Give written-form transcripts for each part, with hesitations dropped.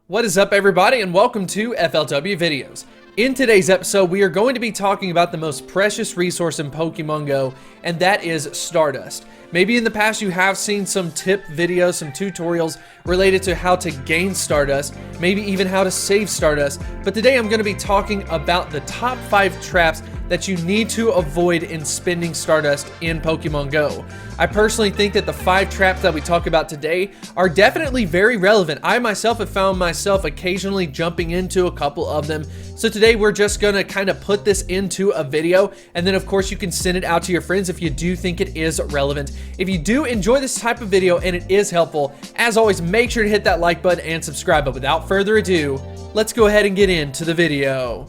What is up, everybody, and welcome to FLW Videos. In today's episode, we are going to be talking about the most precious resource in Pokemon Go, and that is Stardust. Maybe in the past you have seen some tip videos, some tutorials related to how to gain Stardust, maybe even how to save Stardust, but today I'm going to be talking about the top 5 traps that you need to avoid in spending Stardust in Pokemon Go. I personally think that the 5 traps that we talk about today are definitely very relevant. I myself have found myself occasionally jumping into a couple of them. So today we're just gonna kind of put this into a video, and then of course you can send it out to your friends if you do think it is relevant. If you do enjoy this type of video and it is helpful, as always, make sure to hit that like button and subscribe. But without further ado, let's go ahead and get into the video.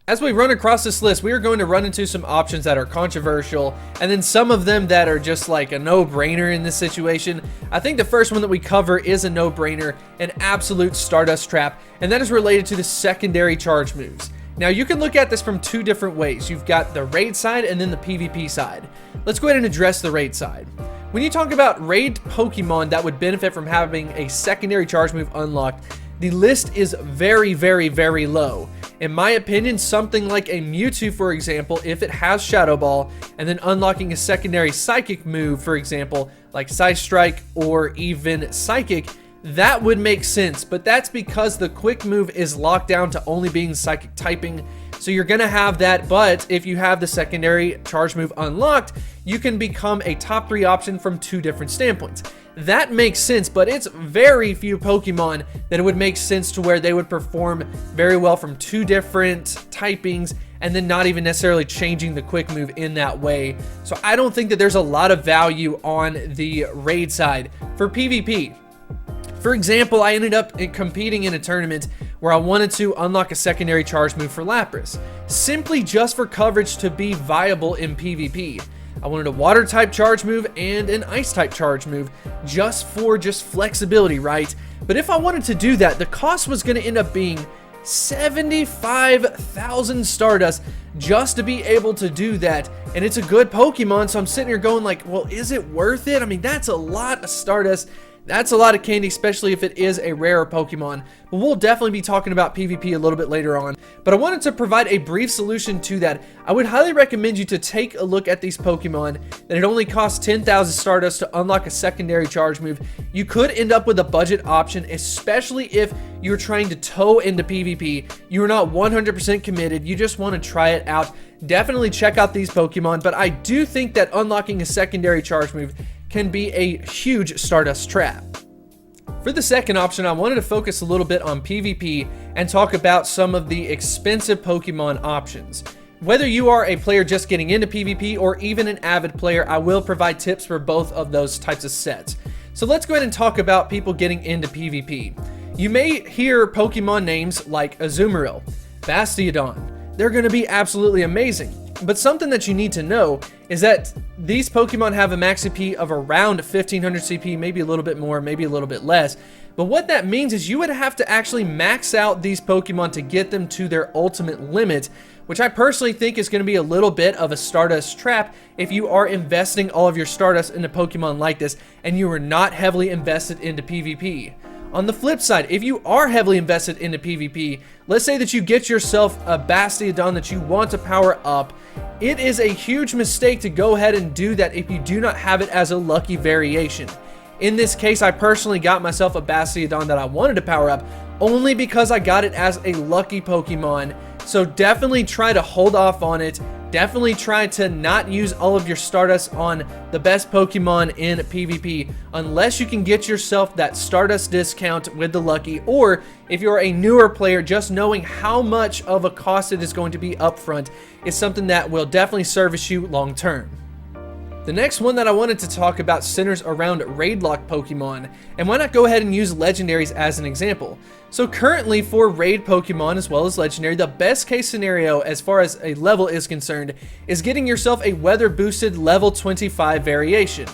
As we run across this list, we are going to run into some options that are controversial, and then some of them that are just like a no-brainer in this situation. I think the first one that we cover is a no-brainer, an absolute Stardust trap, and that is related to the secondary charge moves. Now, you can look at this from 2 different ways. You've got the raid side and then the PvP side. Let's go ahead and address the raid side. When you talk about raid Pokemon that would benefit from having a secondary charge move unlocked, the list is very, very low. In my opinion, something like a Mewtwo, for example, if it has Shadow Ball, and then unlocking a secondary Psychic move, for example, like Side Strike or even Psychic, that would make sense, but that's because the quick move is locked down to only being Psychic typing, so you're gonna have that. But if you have the secondary charge move unlocked, you can become a top 3 option from 2 different standpoints. That makes sense, but it's very few Pokemon that it would make sense to where they would perform very well from 2 different typings and then not even necessarily changing the quick move in that way. So I don't think that there's a lot of value on the raid side. For PvP, for example, I ended up competing in a tournament where I wanted to unlock a secondary charge move for Lapras, simply just for coverage to be viable in PvP. I wanted a water type charge move and an ice type charge move just for flexibility, right? But if I wanted to do that, the cost was going to end up being 75,000 Stardust just to be able to do that. And it's a good Pokemon, so I'm sitting here going like, well, is it worth it? I mean, that's a lot of Stardust. That's a lot of candy, especially if it is a rarer Pokemon. But we'll definitely be talking about PvP a little bit later on. But I wanted to provide a brief solution to that. I would highly recommend you to take a look at these Pokemon that it only costs 10,000 Stardust to unlock a secondary charge move. You could end up with a budget option, especially if you're trying to toe into PvP. You're not 100% committed. You just want to try it out. Definitely check out these Pokemon. But I do think that unlocking a secondary charge move can be a huge Stardust trap. For the second option, I wanted to focus a little bit on PvP and talk about some of the expensive Pokemon options. Whether you are a player just getting into PvP or even an avid player, I will provide tips for both of those types of sets. So let's go ahead and talk about people getting into PvP. You may hear Pokemon names like Azumarill, Bastiodon. They're going to be absolutely amazing. But something that you need to know is that these Pokemon have a max CP of around 1500 CP, maybe a little bit more, maybe a little bit less. But what that means is you would have to actually max out these Pokemon to get them to their ultimate limit, which I personally think is going to be a little bit of a Stardust trap if you are investing all of your Stardust into Pokemon like this and you are not heavily invested into PvP. On the flip side, if you are heavily invested into PvP, let's say that you get yourself a Bastiodon that you want to power up, it is a huge mistake to go ahead and do that if you do not have it as a lucky variation. In this case, I personally got myself a Bastiodon that I wanted to power up only because I got it as a lucky Pokemon. So definitely try to hold off on it. Definitely try to not use all of your Stardust on the best Pokemon in PvP unless you can get yourself that Stardust discount with the lucky, or if you're a newer player, just knowing how much of a cost it is going to be upfront is something that will definitely service you long term. The next one that I wanted to talk about centers around raid lock Pokemon, and why not go ahead and use legendaries as an example. So currently for raid Pokemon as well as legendary, the best case scenario as far as a level is concerned is getting yourself a weather boosted level 25 variation.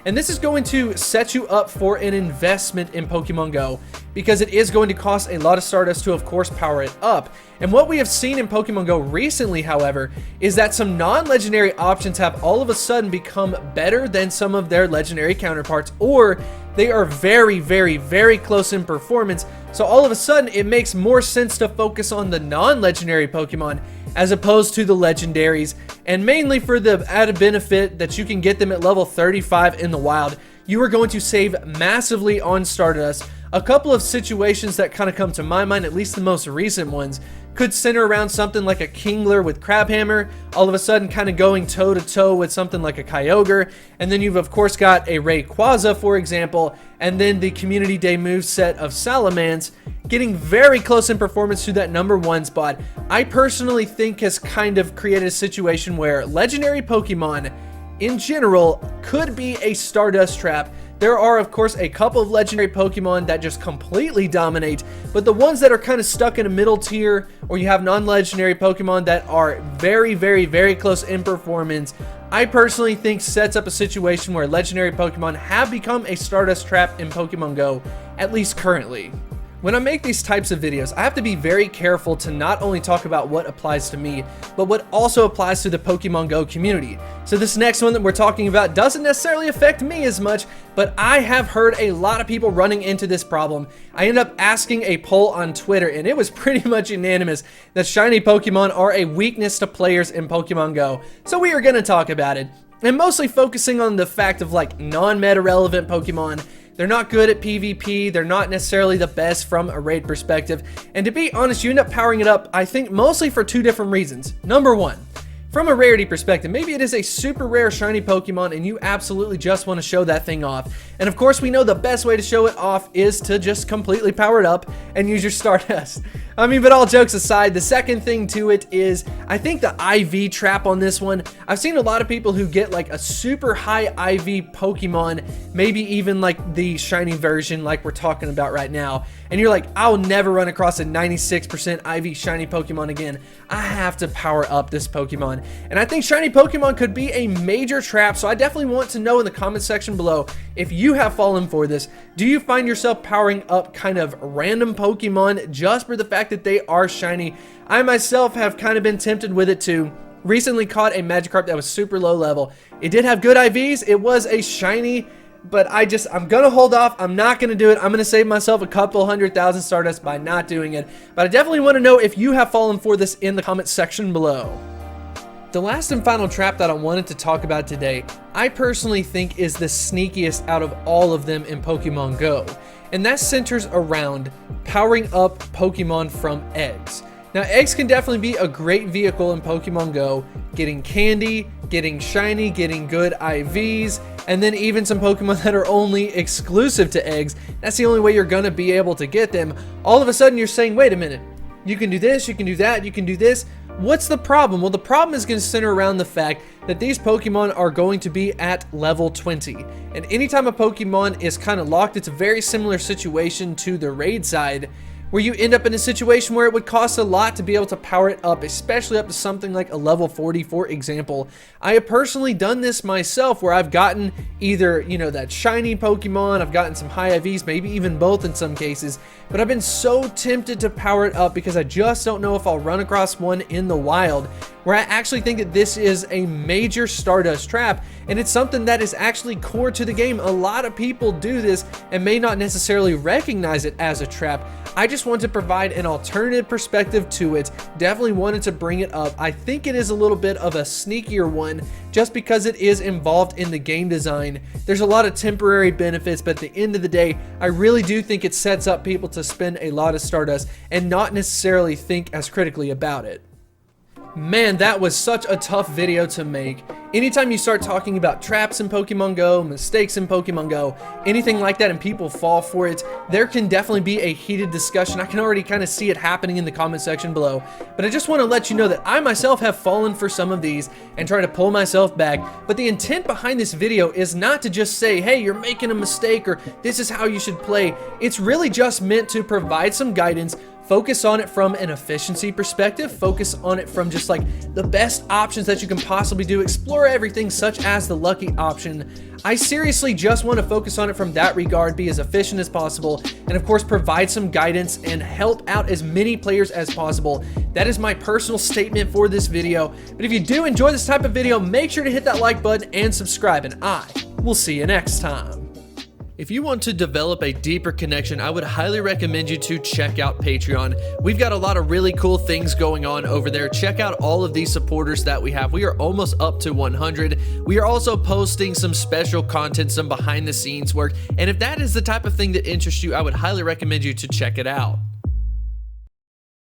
And this is going to set you up for an investment in Pokemon Go, because it is going to cost a lot of Stardust to, of course, power it up. And what we have seen in Pokemon Go recently, however, is that some non-legendary options have all of a sudden become better than some of their legendary counterparts, or they are very, very, very close in performance. So all of a sudden, it makes more sense to focus on the non-legendary Pokemon as opposed to the legendaries, and mainly for the added benefit that you can get them at level 35 in the wild. You are going to save massively on Stardust. A couple of situations that kind of come to my mind, at least the most recent ones, could center around something like a Kingler with Crabhammer, all of a sudden kind of going toe-to-toe with something like a Kyogre, and then you've of course got a Rayquaza, for example, and then the Community Day moveset of Salamence, getting very close in performance to that #1 spot. I personally think has kind of created a situation where legendary Pokemon in general could be a Stardust trap. There are, of course, a couple of legendary Pokemon that just completely dominate, but the ones that are kind of stuck in a middle tier, or you have non-legendary Pokemon that are very, very, very close in performance, I personally think sets up a situation where legendary Pokemon have become a Stardust trap in Pokemon Go, at least currently. When I make these types of videos, I have to be very careful to not only talk about what applies to me, but what also applies to the Pokemon Go community. So this next one that we're talking about doesn't necessarily affect me as much, but I have heard a lot of people running into this problem. I ended up asking a poll on Twitter, and it was pretty much unanimous that shiny Pokemon are a weakness to players in Pokemon Go. So we are going to talk about it, and mostly focusing on the fact of like non-meta relevant Pokemon. They're not good at PvP, they're not necessarily the best from a raid perspective, and to be honest, you end up powering it up, I think, mostly for two different reasons. Number one, from a rarity perspective, maybe it is a super rare shiny Pokemon and you absolutely just want to show that thing off. And of course, we know the best way to show it off is to just completely power it up and use your Stardust. I mean, but all jokes aside, the second thing to it is, I think the IV trap on this one. I've seen a lot of people who get like a super high IV Pokemon, maybe even like the shiny version like we're talking about right now, and you're like, I'll never run across a 96% IV shiny Pokemon again. I have to power up this Pokemon. And I think shiny Pokemon could be a major trap, so I definitely want to know in the comment section below if you have fallen for this. Do you find yourself powering up kind of random Pokemon just for the fact that they are shiny? I myself have kind of been tempted with it too. Recently caught a Magikarp that was super low level. It did have good IVs, it was a shiny, but I'm gonna hold off. I'm not gonna do it. I'm gonna save myself a couple 100,000 Stardust by not doing it. But I definitely want to know if you have fallen for this in the comment section below. The last and final trap that I wanted to talk about today, I personally think is the sneakiest out of all of them in Pokemon Go, and that centers around powering up Pokemon from eggs. Now, eggs can definitely be a great vehicle in Pokemon Go, getting candy, getting shiny, getting good IVs, and then even some Pokemon that are only exclusive to eggs. That's the only way you're gonna be able to get them. All of a sudden you're saying, wait a minute, you can do this, you can do that, you can do this. What's the problem? Well, the problem is going to center around the fact that these Pokemon are going to be at level 20. And anytime a Pokemon is kind of locked, it's a very similar situation to the raid side, where you end up in a situation where it would cost a lot to be able to power it up, especially up to something like a level 40, for example. I have personally done this myself, where I've gotten either, you know, that shiny Pokemon, I've gotten some high IVs, maybe even both in some cases, but I've been so tempted to power it up because I just don't know if I'll run across one in the wild, where I actually think that this is a major Stardust trap, and it's something that is actually core to the game. A lot of people do this and may not necessarily recognize it as a trap. I just want to provide an alternative perspective to it. Definitely wanted to bring it up. I think it is a little bit of a sneakier one just because it is involved in the game design. There's a lot of temporary benefits, but at the end of the day, I really do think it sets up people to spend a lot of Stardust and not necessarily think as critically about it. Man, that was such a tough video to make. Anytime you start talking about traps in Pokemon Go, mistakes in Pokemon Go, anything like that, and people fall for it, there can definitely be a heated discussion. I can already kind of see it happening in the comment section below. But I just want to let you know that I myself have fallen for some of these and try to pull myself back. But the intent behind this video is not to just say, hey, you're making a mistake, or this is how you should play. It's really just meant to provide some guidance Focus on it from an efficiency perspective. Focus on it from just like the best options that you can possibly do. Explore everything such as the lucky option. I seriously just want to focus on it from that regard, be as efficient as possible, and of course provide some guidance and help out as many players as possible. That is my personal statement for this video. But if you do enjoy this type of video, make sure to hit that like button and subscribe, and I will see you next time. If you want to develop a deeper connection, I would highly recommend you to check out Patreon. We've got a lot of really cool things going on over there. Check out all of these supporters that we have. We are almost up to 100. We are also posting some special content, some behind the scenes work. And if that is the type of thing that interests you, I would highly recommend you to check it out.